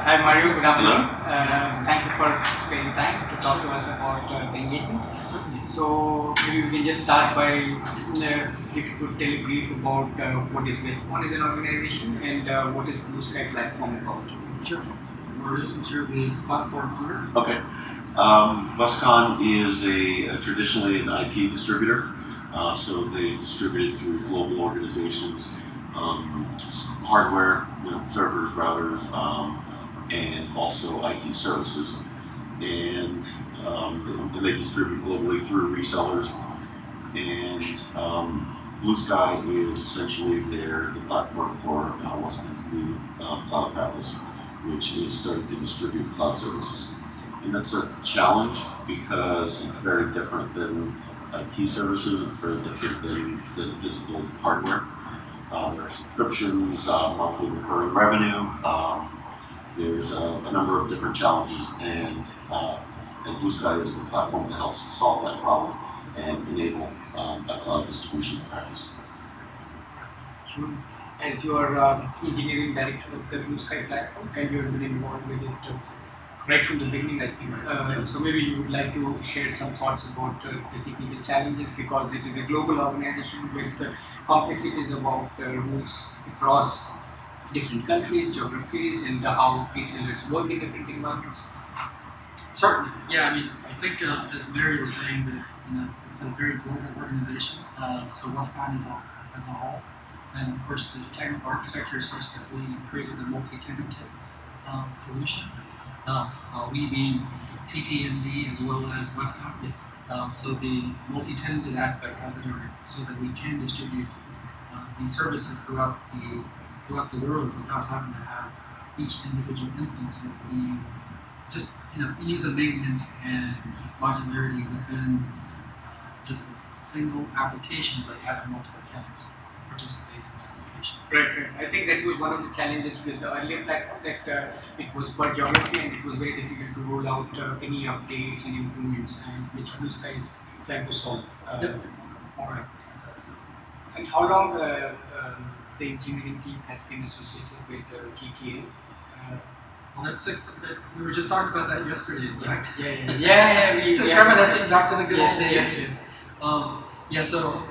Hi Mario, good afternoon. Thank you for spending time to talk to us about the engagement. So maybe we can just start by if you could tell a brief about what is Westcon as an organization and what is BlueSky platform about. Sure. Mario, since you're the platform owner. Okay. Westcon is traditionally an IT distributor, so they distribute it through global organizations, hardware, servers, routers, and also IT services, and they distribute globally through resellers. And BlueSky is essentially the platform for Westcon's new cloud practice, which is starting to distribute cloud services. And that's a challenge because it's very different than IT services. It's very different than physical hardware. There are subscriptions, monthly recurring revenue. There's a number of different challenges, and BlueSky is the platform to help solve that problem and enable a cloud distribution practice. Joon, as you are engineering director of the BlueSky platform and you have been involved with it right from the beginning, I think. So maybe you would like to share some thoughts about the technical challenges, because it is a global organization with complexities about rules across different countries, geographies, and how resellers work in different environments. Certainly. Yeah, I think as Mary was saying, that it's a very global organization. So Westcon as a whole, and of course the technical architecture is such that we created a multi-tenant solution. We being TTND as well as Westcon. Yes. So the multi-tenanted aspects of it are so that we can distribute these services throughout the world without having to have each individual instances being just ease of maintenance and modularity within just a single application, but having multiple tenants participate in the application. Right. I think that was one of the challenges with the earlier platform, that it was per geography and it was very difficult to roll out any updates and improvements, which BlueSky is trying to solve. Yep. All right. And how long the engineering team has been associated with TTN? Well, we were just talking about that yesterday, right? Yeah. Just reminiscing back to the good old days. Yes. So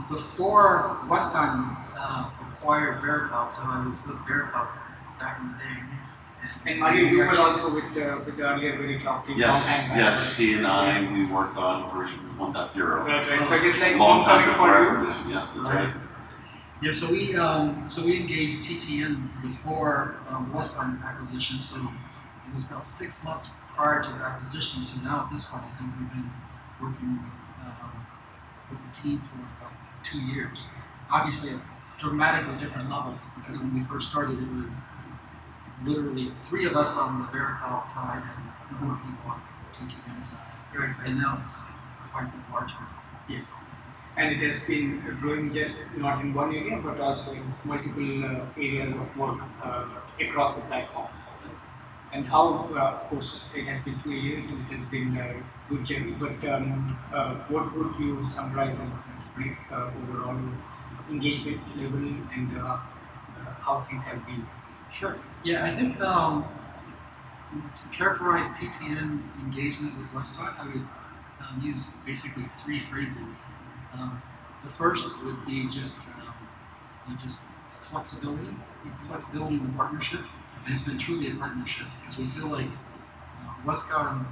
before Westcon acquired VeriCloud, so I was with VeriCloud back in the day. And Mario, you were also with the earlier VeriCloud team. Yes. He and I, we worked on version 1.0. Right. So I guess like long time for before you. acquisition. Yes, that's right. Yeah, so we engaged TTN before Westcon acquisition. So it was about 6 months prior to the acquisition. So now at this point, I think we've been working with the team for about 2 years. Obviously, at dramatically different levels, because when we first started, it was literally 3 of us on the VeriCloud side and 4 people on the TTN side. Right. And now it's quite a bit larger. Yes. And it has been growing just not in one area, but also in multiple areas of work across the platform. And how, of course, it has been 2 years and it has been a good journey, but what would you summarize and brief overall engagement level and how things have been? Sure. Yeah, I think to characterize TTN's engagement with Westcon, I would use basically 3 phrases. The first would be just flexibility in the partnership, and it's been truly a partnership because we feel like Westcon,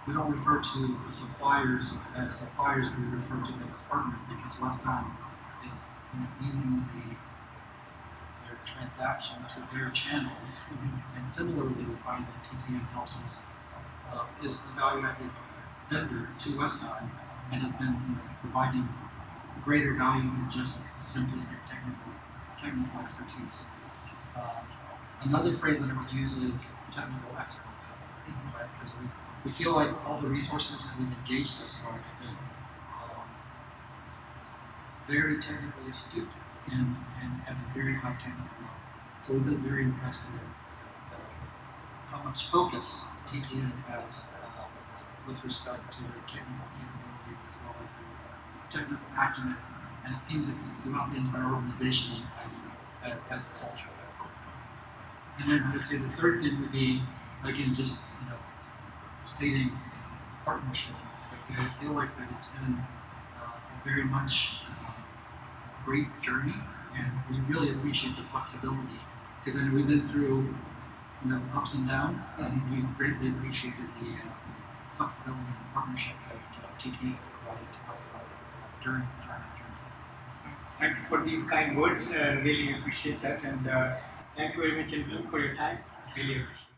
we don't refer to the suppliers as suppliers, we refer to them as partners, because Westcon is easing their transaction to their channels, and similarly we find that TTN helps us is the value-added vendor to Westcon, and has been providing greater value than just simplistic technical expertise. Another phrase that I would use is technical excellence, right? Because we feel like all the resources that we've engaged thus far have been very technically astute and at a very high technical level. So we've been very impressed with how much focus TTN has with respect to their technical capabilities as well as their technical acumen, and it seems it's throughout the entire organization as a culture. And then I would say the third thing would be, again, just stating partnership, because I feel like that it's been a very much a great journey, and we really appreciate the flexibility, because I know we've been through ups and downs, and we greatly appreciated the flexibility and the partnership that TT has provided to us during that journey. Thank you for these kind words. Really appreciate that, and thank you very much, Joon, for your time. Really appreciate it.